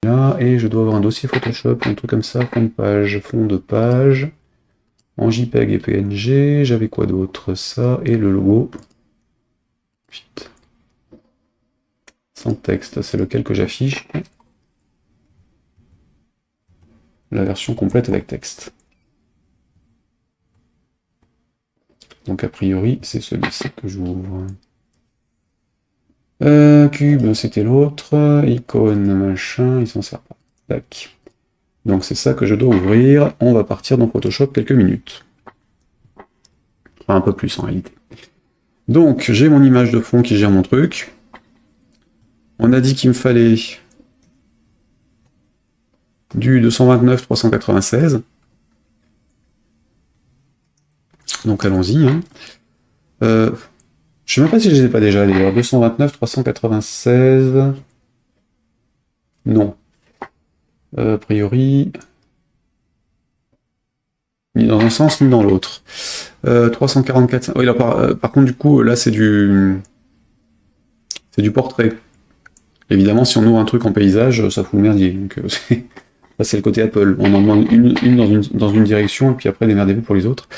là, et je dois avoir un dossier Photoshop, un truc comme ça, fond de page, en JPEG et PNG, j'avais quoi d'autre? Ça, et le logo. Vite. Sans texte, c'est lequel que j'affiche? La version complète avec texte. Donc a priori, c'est celui-ci que j'ouvre. Cube, c'était l'autre. Icône, machin, il s'en sert pas. Tac. Donc c'est ça que je dois ouvrir. On va partir dans Photoshop quelques minutes. Enfin, un peu plus en réalité. Donc j'ai mon image de fond qui gère mon truc. On a dit qu'il me fallait du 229-396. Donc allons-y. Hein. Je sais même pas si je les ai pas déjà d'ailleurs. 229-396. Non. A priori. Ni dans un sens ni dans l'autre. 344. Oui, là, par contre, du coup, là c'est du portrait. Évidemment, si on ouvre un truc en paysage, ça fout le merdier. Donc, ça, c'est le côté Apple. On en demande une dans une direction, et puis après, démerdez-vous pour les autres.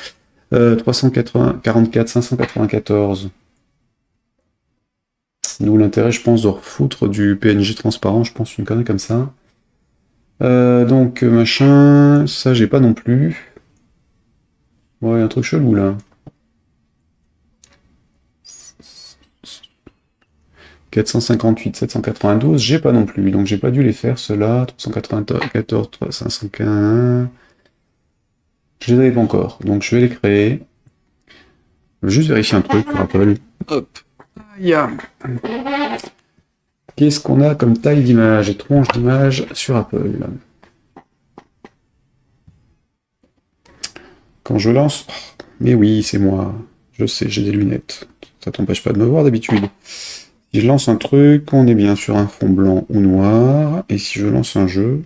344, 594. D'où l'intérêt, je pense, de refoutre du PNG transparent, je pense, une connerie comme ça. Donc, machin, ça, j'ai pas non plus. Ouais, un truc chelou, là. 458, 792, j'ai pas non plus, donc j'ai pas dû les faire, ceux-là. 394, 501. Je les avais pas encore, donc je vais les créer. Je vais juste vérifier un truc pour Apple. Hop. Qu'est-ce qu'on a comme taille d'image et tronche d'image sur Apple? Quand je lance... Mais oui, c'est moi. Je sais, j'ai des lunettes. Ça t'empêche pas de me voir d'habitude. Si je lance un truc, on est bien sur un fond blanc ou noir. Et si je lance un jeu...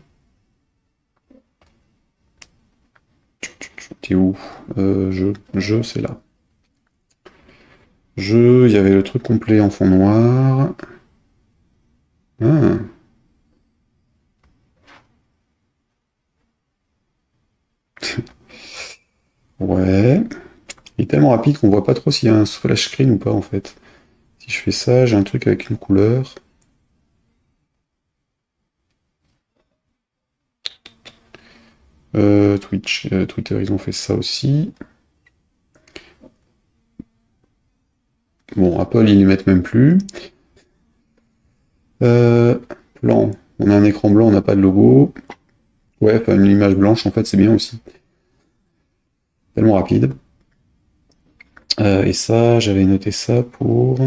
T'es où? Jeu, c'est là. Jeu, il y avait le truc complet en fond noir. Ah. Ouais. Il est tellement rapide qu'on voit pas trop s'il y a un splash screen ou pas en fait. Si je fais ça, j'ai un truc avec une couleur. Twitter, ils ont fait ça aussi. Bon, Apple, ils les mettent même plus. Plan. On a un écran blanc, on n'a pas de logo. Ouais, enfin, une image blanche, en fait, c'est bien aussi. Tellement rapide. Et ça, j'avais noté ça pour...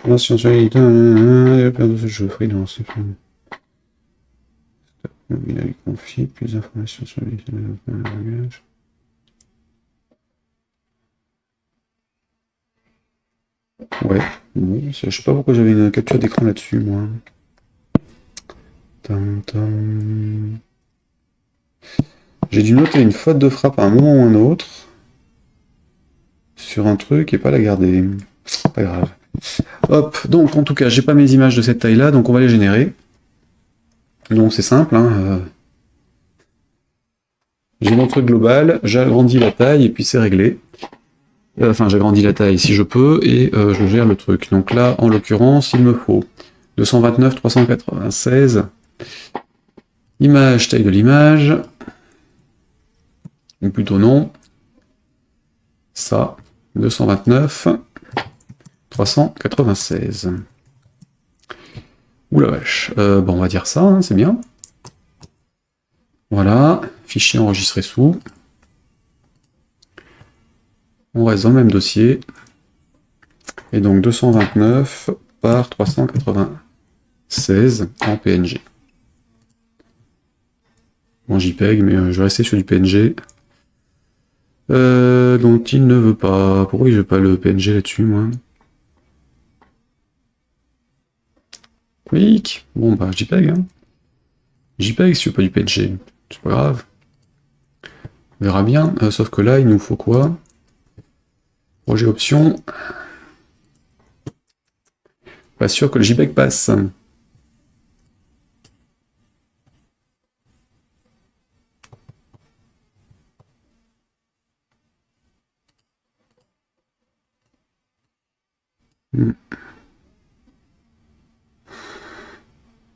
La sensualité, il a perdu ce jeu freelance. Il a lui confié plus d'informations sur les langages. Ouais, bon, je sais pas pourquoi j'avais une capture d'écran là-dessus, moi. J'ai dû noter une faute de frappe à un moment ou un autre sur un truc et pas la garder. Pas grave. Hop, donc en tout cas, j'ai pas mes images de cette taille-là, donc on va les générer. Donc c'est simple, hein. J'ai mon truc global, j'agrandis la taille et puis c'est réglé. Enfin, j'agrandis la taille si je peux et je gère le truc. Donc là, en l'occurrence, il me faut 229, 396. Image, taille de l'image. Ou plutôt non. Ça, 229, 396. Ouh la vache. Bon, on va dire ça, hein, c'est bien. Voilà, fichier enregistré sous. On reste dans le même dossier. Et donc 229 par 396 en PNG. En JPEG, mais je vais rester sur du PNG. Dont il ne veut pas. Pourquoi il veut pas le PNG là-dessus, moi? Clic. Bon, bah, JPEG, hein. JPEG si tu veux pas du PNG. C'est pas grave. On verra bien. Sauf que là, il nous faut quoi? Projet option. Pas sûr que le JPEG passe.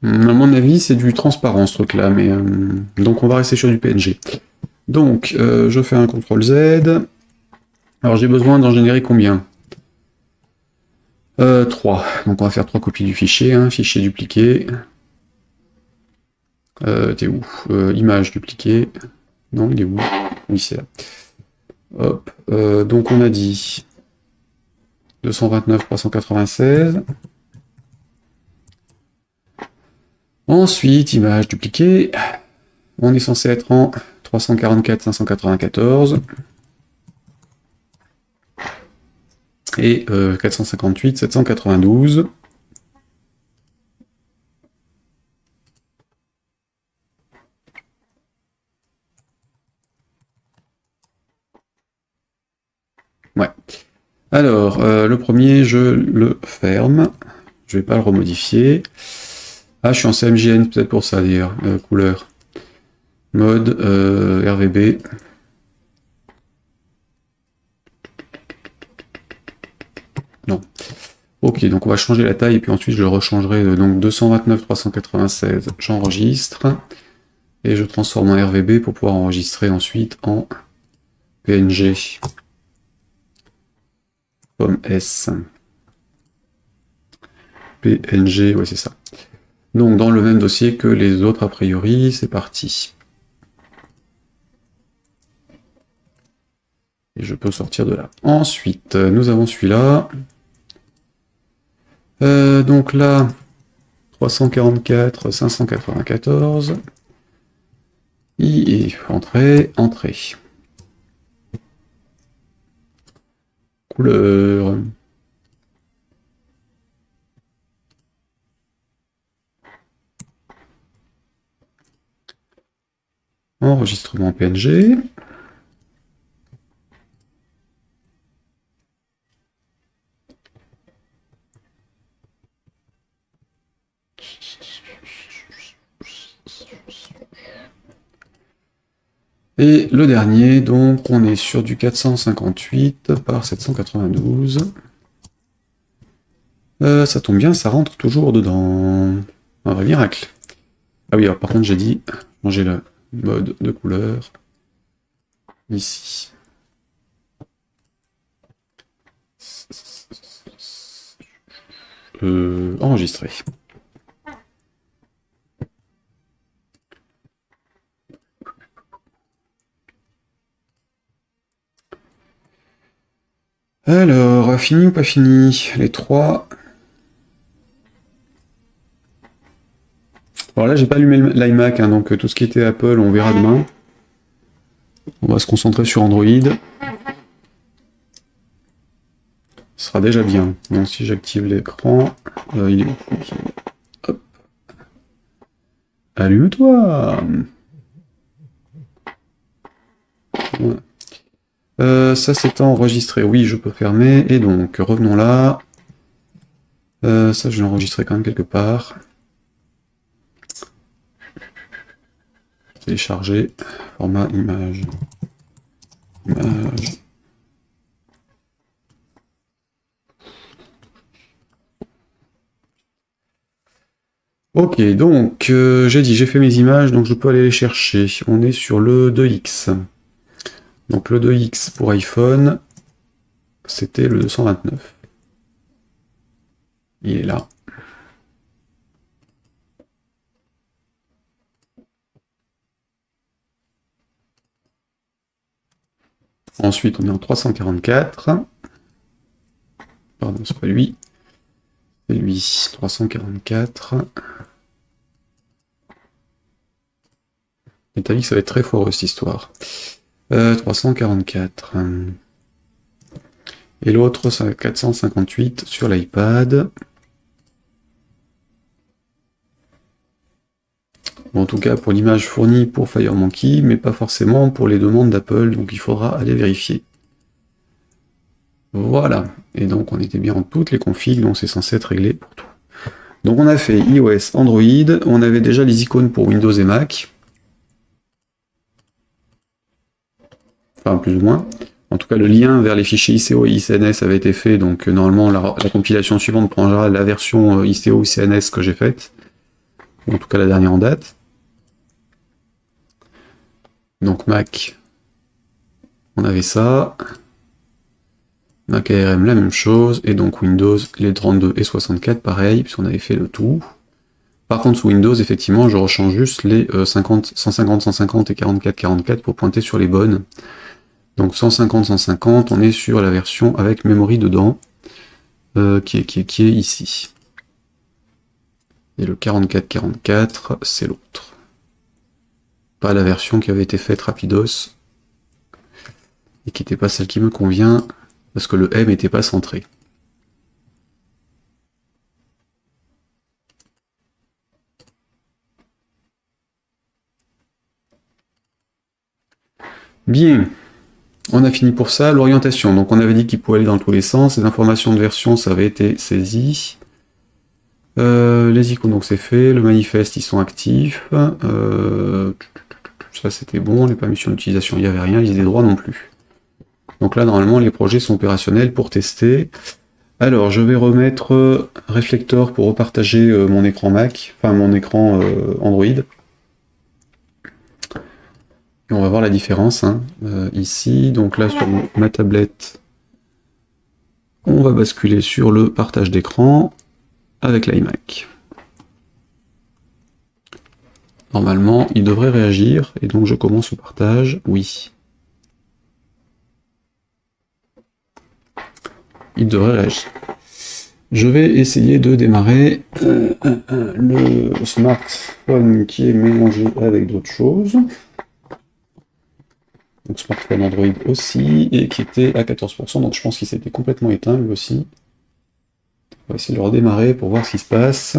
À mon avis, c'est du transparent ce truc-là, mais donc on va rester sur du PNG. Donc, je fais un CTRL Z. Alors j'ai besoin d'en générer combien 3. Donc on va faire 3 copies du fichier, hein. Fichier dupliqué. T'es où Image dupliquée. Non, il est où? Oui, c'est là. Hop. Donc on a dit 229 396. Ensuite, image dupliquée. On est censé être en 344 594. Et 458 792. Ouais. Alors, le premier, je le ferme. Je vais pas le remodifier. Ah, je suis en CMJN, peut-être pour ça d'ailleurs. Couleur. Mode RVB. Non. Ok, donc on va changer la taille et puis ensuite je le rechangerai. Donc 229 396, j'enregistre. Et je transforme en RVB pour pouvoir enregistrer ensuite en PNG. Comme S. PNG, ouais c'est ça. Donc dans le même dossier que les autres a priori, c'est parti. Et je peux sortir de là. Ensuite, nous avons celui-là. Donc là, 344, 594. Et entrée, entrée. Couleur. Enregistrement PNG. Et le dernier, donc on est sur du 458 par 792. Ça tombe bien, ça rentre toujours dedans. Un vrai miracle. Ah oui, alors par contre j'ai dit changer le mode de couleur. Ici. Enregistrer. Alors, fini ou pas fini? Les trois. Alors là, j'ai pas allumé l'iMac, hein, donc tout ce qui était Apple, on verra demain. On va se concentrer sur Android. Ce sera déjà bien. Donc si j'active l'écran, il est où? Hop. Allume-toi. Ouais. Ça c'est enregistré. Oui, je peux fermer. Et donc, revenons là. Ça, je l'ai enregistré quand même quelque part. Télécharger. Format image. Image. Ok, donc j'ai dit, j'ai fait mes images, donc je peux aller les chercher. On est sur le 2X. Donc le 2X pour iPhone, c'était le 229. Il est là. Ensuite, on est en 344. Pardon, c'est pas lui. C'est lui, 344. Et t'as vu que ça va être très foireux cette histoire. 344. Et l'autre, c'est 458 sur l'iPad. Bon, en tout cas, pour l'image fournie pour FireMonkey, mais pas forcément pour les demandes d'Apple, donc il faudra aller vérifier. Voilà. Et donc on était bien en toutes les configs, donc c'est censé être réglé pour tout. Donc on a fait iOS, Android, on avait déjà les icônes pour Windows et Mac. Enfin, plus ou moins. En tout cas, le lien vers les fichiers ICO et ICNS avait été fait, donc normalement la compilation suivante prendra la version ICO ou ICNS que j'ai faite. En tout cas, la dernière en date. Donc Mac, on avait ça. Mac ARM, la même chose. Et donc Windows, les 32 et 64, pareil, puisqu'on avait fait le tout. Par contre, sous Windows, effectivement, je rechange juste les 150, 150 et 44, 44 pour pointer sur les bonnes. Donc 150, 150, on est sur la version avec memory dedans, qui est ici. Et le 44, 44, c'est l'autre. Pas la version qui avait été faite rapidos, et qui n'était pas celle qui me convient, parce que le M n'était pas centré. Bien, on a fini pour ça. L'orientation, donc on avait dit qu'il pouvait aller dans tous les sens. Les informations de version, ça avait été saisi. Les icônes, donc c'est fait. Le manifeste, ils sont actifs. Ça c'était bon. Les permissions d'utilisation, il n'y avait rien. Ils étaient droits non plus. Donc là, normalement, les projets sont opérationnels pour tester. Alors, je vais remettre Reflector pour repartager mon écran Mac, enfin mon écran Android. Et on va voir la différence hein, ici. Donc là, sur ma tablette, on va basculer sur le partage d'écran avec l'iMac. Normalement, il devrait réagir, et donc je commence le partage, oui. Il devrait réagir. Je vais essayer de démarrer le smartphone qui est mélangé avec d'autres choses. Donc smartphone Android aussi, et qui était à 14%, donc je pense qu'il s'était complètement éteint lui aussi. On va essayer de le redémarrer pour voir ce qui se passe.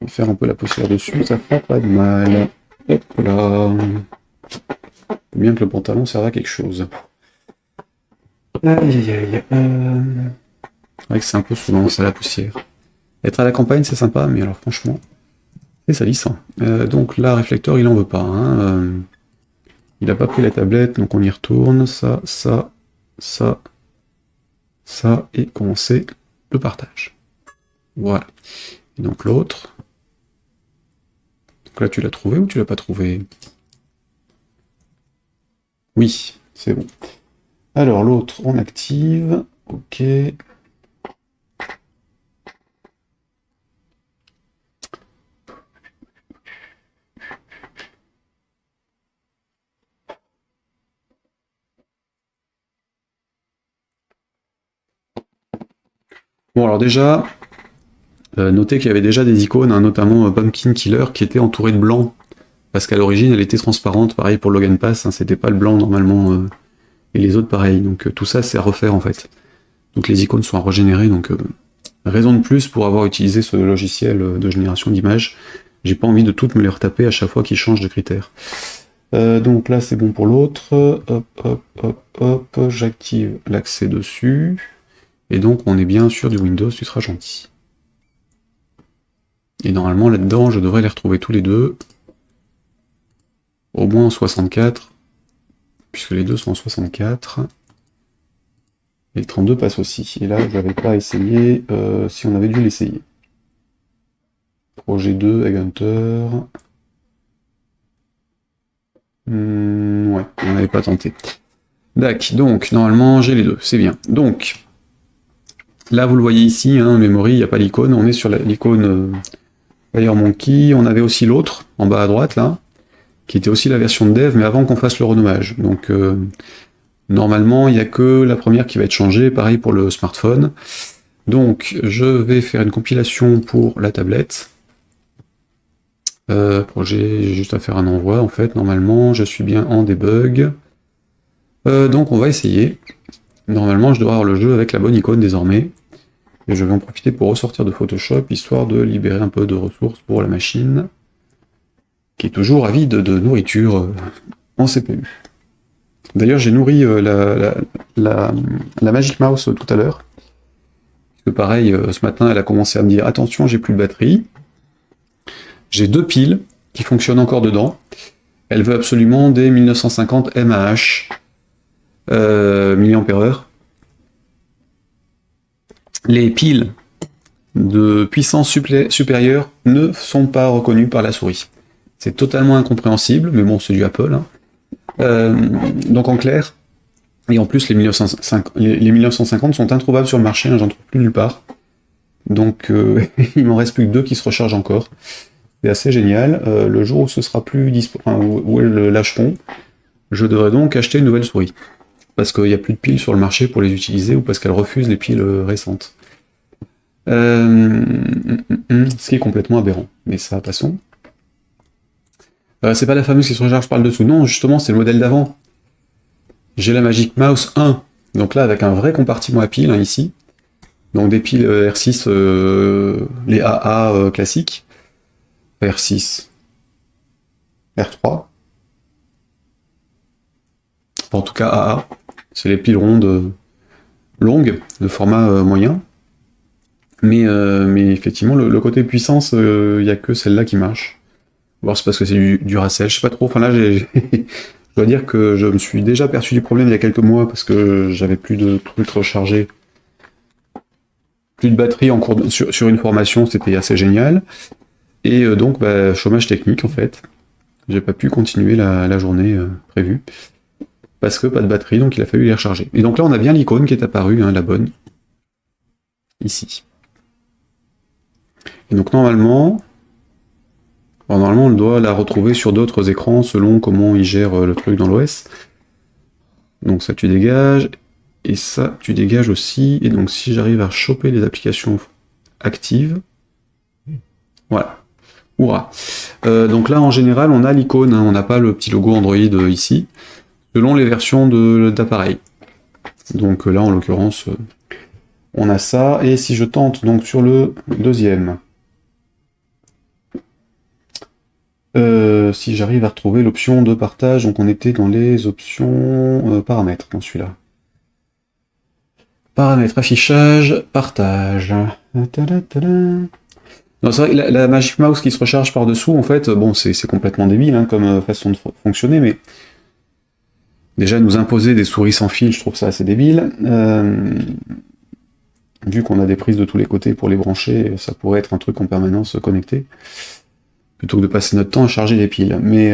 On va faire un peu la poussière dessus, ça fera pas de mal. Hop là. Bien que le pantalon serve à quelque chose. Aïe aïe aïe. C'est vrai que c'est un peu souvent ça la poussière. Être à la campagne c'est sympa, mais alors franchement, c'est salissant. Donc là, réflecteur il en veut pas. Hein. Il n'a pas pris la tablette, donc on y retourne. Ça, ça, ça, ça, et commencer le partage. Voilà. Et donc l'autre. Donc là tu l'as trouvé ou tu l'as pas trouvé? Oui, c'est bon. Alors l'autre, on active. Ok. Bon alors déjà, notez qu'il y avait déjà des icônes, hein, notamment Pumpkin Killer, qui était entourée de blanc. Parce qu'à l'origine, elle était transparente, pareil pour Logan Pass, hein, c'était pas le blanc normalement, et les autres pareil. Donc tout ça, c'est à refaire en fait. Donc les icônes sont à régénérer, donc raison de plus pour avoir utilisé ce logiciel de génération d'images. J'ai pas envie de toutes me les retaper à chaque fois qu'ils changent de critères. Donc là, c'est bon pour l'autre. Hop, hop, hop, hop, j'active l'accès dessus. Et donc, on est bien sur du Windows, tu seras gentil. Et normalement, là-dedans, je devrais les retrouver tous les deux. Au moins en 64. Puisque les deux sont en 64. Et le 32 passe aussi. Et là, je n'avais pas essayé si on avait dû l'essayer. Projet 2, Egg Hunter. Ouais, on n'avait pas tenté. Dac, donc normalement j'ai les deux, c'est bien. Donc, là vous le voyez ici, hein, memory, il n'y a pas l'icône, on est sur l'icône FireMonkey, on avait aussi l'autre, en bas à droite là, qui était aussi la version de dev, mais avant qu'on fasse le renommage. Donc, normalement, il n'y a que la première qui va être changée, pareil pour le smartphone. Donc, je vais faire une compilation pour la tablette. Projet, j'ai juste à faire un envoi en fait, normalement, je suis bien en debug. Donc on va essayer. Normalement, je devrais avoir le jeu avec la bonne icône désormais. Et je vais en profiter pour ressortir de Photoshop, histoire de libérer un peu de ressources pour la machine, qui est toujours avide de nourriture en CPU. D'ailleurs, j'ai nourri la Magic Mouse tout à l'heure. Pareil, ce matin, elle a commencé à me dire « Attention, j'ai plus de batterie. J'ai 2 piles qui fonctionnent encore dedans. Elle veut absolument des 1950 mAh, milliampères-heure. Les piles de puissance supérieure ne sont pas reconnues par la souris. C'est totalement incompréhensible, mais bon, c'est du Apple. Hein. Donc en clair, et en plus les 1950 sont introuvables sur le marché, hein, j'en trouve plus nulle part. Donc il m'en reste plus que 2 qui se rechargent encore. C'est assez génial. Le jour où ce sera plus où elles le lâcheront, je devrais donc acheter une nouvelle souris. Parce qu'il n'y a plus de piles sur le marché pour les utiliser ou parce qu'elles refusent les piles récentes. Ce qui est complètement aberrant. Mais ça, passons. C'est pas la fameuse qui se recharge par le dessous. Non, justement, c'est le modèle d'avant. J'ai la Magic Mouse 1. Donc là, avec un vrai compartiment à piles, hein, ici. Donc des piles R6, les AA classiques. R6. R3. Enfin, en tout cas, AA. C'est les piles rondes longues, de format moyen. Mais effectivement, le côté puissance, il n'y a que celle-là qui marche. Voir c'est parce que c'est du Duracell, je sais pas trop. Enfin là, je dois dire que je me suis déjà perçu du problème il y a quelques mois parce que j'avais plus de trucs rechargés. Plus de batterie en cours sur une formation, c'était assez génial. Et donc, chômage technique en fait. J'ai pas pu continuer la journée prévue. Parce que pas de batterie, donc il a fallu les recharger. Et donc là, on a bien l'icône qui est apparue, hein, la bonne. Ici. Et donc normalement, on doit la retrouver sur d'autres écrans selon comment il gère le truc dans l'OS. Donc ça, tu dégages. Et ça, tu dégages aussi. Et donc si j'arrive à choper les applications actives, voilà. Hurrah. Donc là, en général, on a l'icône, hein, on n'a pas le petit logo Android ici, selon les versions d'appareil. Donc là, en l'occurrence, on a ça. Et si je tente donc sur le deuxième, si j'arrive à retrouver l'option de partage, donc on était dans les options paramètres dans celui-là. Paramètres, affichage, partage. Non, c'est vrai que la Magic Mouse qui se recharge par-dessous, en fait, bon, c'est complètement débile hein, comme façon de fonctionner, mais déjà nous imposer des souris sans fil, je trouve ça assez débile. Vu qu'on a des prises de tous les côtés pour les brancher, ça pourrait être un truc en permanence connecté, plutôt que de passer notre temps à charger les piles. Mais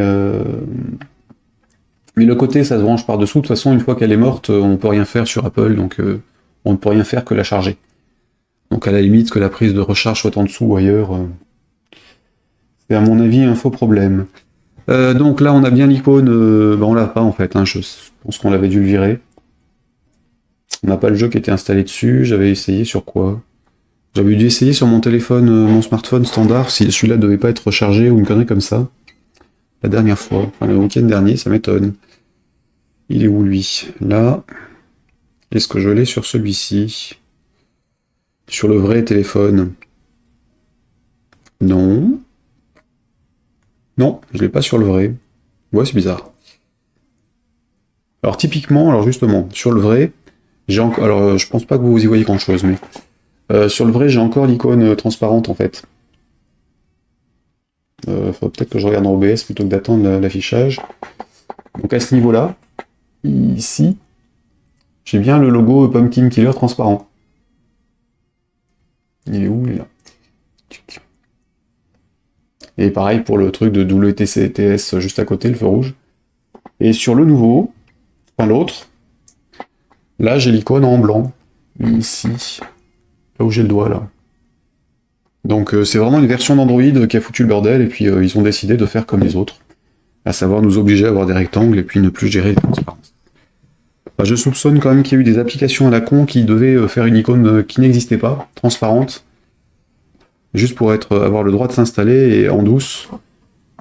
le côté, ça se branche par-dessous, de toute façon, une fois qu'elle est morte, on peut rien faire sur Apple, donc on ne peut rien faire que la charger. Donc à la limite, que la prise de recharge soit en dessous ou ailleurs, c'est à mon avis un faux problème. Donc là, on a bien l'icône, on l'a pas en fait, hein, je pense qu'on l'avait dû le virer. On n'a pas le jeu qui était installé dessus, j'avais essayé sur quoi? J'avais dû essayer sur mon téléphone, mon smartphone standard, si celui-là devait pas être rechargé ou une connerie comme ça. La dernière fois, enfin le week-end dernier, ça m'étonne. Il est où lui? Là. Est-ce que je l'ai sur celui-ci? Sur le vrai téléphone? Non. Non, je l'ai pas sur le vrai. Ouais, c'est bizarre. Alors typiquement, alors justement, sur le vrai, j'ai encore. Alors je pense pas que vous y voyez grand-chose, mais sur le vrai, j'ai encore l'icône transparente en fait. Faudrait peut-être que je regarde en OBS plutôt que d'attendre l'affichage. Donc à ce niveau-là, ici, j'ai bien le logo Pumpkin Killer transparent. Il est où? Il est là. Et pareil pour le truc de WTCTS juste à côté, le feu rouge. Et sur le nouveau, enfin l'autre, là j'ai l'icône en blanc. Ici. Là où j'ai le doigt là. Donc c'est vraiment une version d'Android qui a foutu le bordel et puis ils ont décidé de faire comme les autres. À savoir nous obliger à avoir des rectangles et puis ne plus gérer les transparences. Enfin, je soupçonne quand même qu'il y a eu des applications à la con qui devaient faire une icône qui n'existait pas, transparente, juste pour avoir le droit de s'installer et en douce.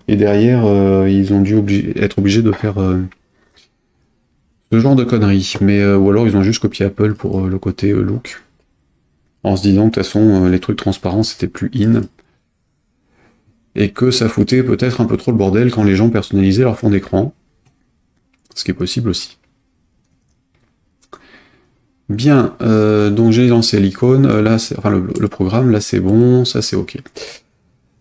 Et derrière, ils ont dû être obligés de faire ce genre de conneries. Mais ou alors ils ont juste copié Apple pour le côté look. En se disant que de toute façon, les trucs transparents, c'était plus in. Et que ça foutait peut-être un peu trop le bordel quand les gens personnalisaient leur fond d'écran. Ce qui est possible aussi. Bien, donc j'ai lancé l'icône, là, enfin le programme, là c'est bon, ça c'est ok.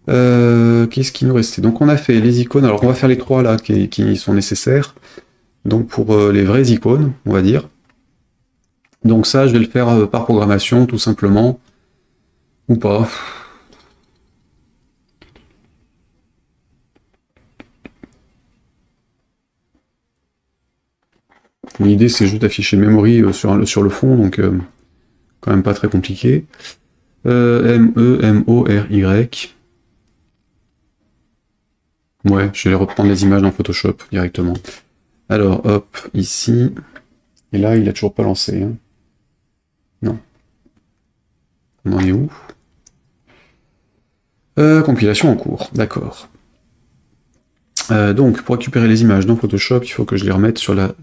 Qu'est-ce qui nous restait? Donc on a fait les icônes, alors on va faire les trois là qui sont nécessaires. Donc pour les vraies icônes, on va dire. Donc ça, je vais le faire par programmation, tout simplement. Ou pas. L'idée, c'est juste d'afficher le memory sur le fond, donc quand même pas très compliqué. M-E-M-O-R-Y. Ouais, je vais reprendre les images dans Photoshop directement. Alors, hop, ici. Et là, il a toujours pas lancé. Hein. Non. On en est où? Compilation en cours, d'accord. Donc, pour récupérer les images dans Photoshop, il faut que je les remette sur la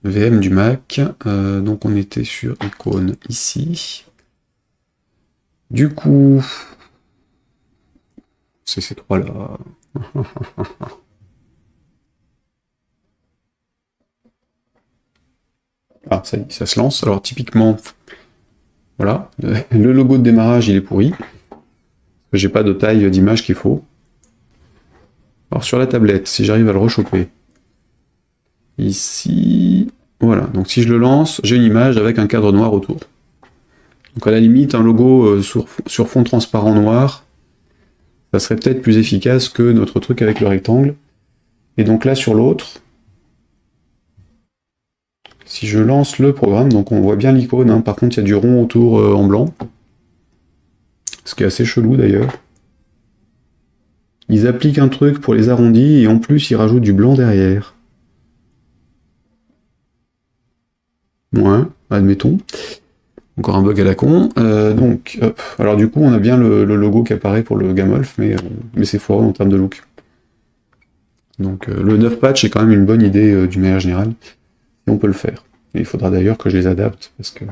VM du Mac. Donc, on était sur icône ici. Du coup, c'est ces trois-là. Ah, ça y est, ça se lance. Alors, typiquement, voilà, le logo de démarrage, il est pourri. J'ai pas de taille d'image qu'il faut. Alors, sur la tablette, si j'arrive à le rechoper, ici, voilà. Donc, si je le lance, j'ai une image avec un cadre noir autour. Donc, à la limite, un logo sur fond transparent noir, ça serait peut-être plus efficace que notre truc avec le rectangle. Et donc là, sur l'autre, si je lance le programme, donc on voit bien l'icône, hein. Par contre il y a du rond autour en blanc, ce qui est assez chelou d'ailleurs. Ils appliquent un truc pour les arrondis, et en plus ils rajoutent du blanc derrière. Ouais, admettons. Encore un bug à la con. Donc, hop. Alors du coup, on a bien le logo qui apparaît pour le Gamolf, mais c'est foireux en termes de look. Donc le 9 patch est quand même une bonne idée d'une manière générale, et on peut le faire. Et il faudra d'ailleurs que je les adapte, parce que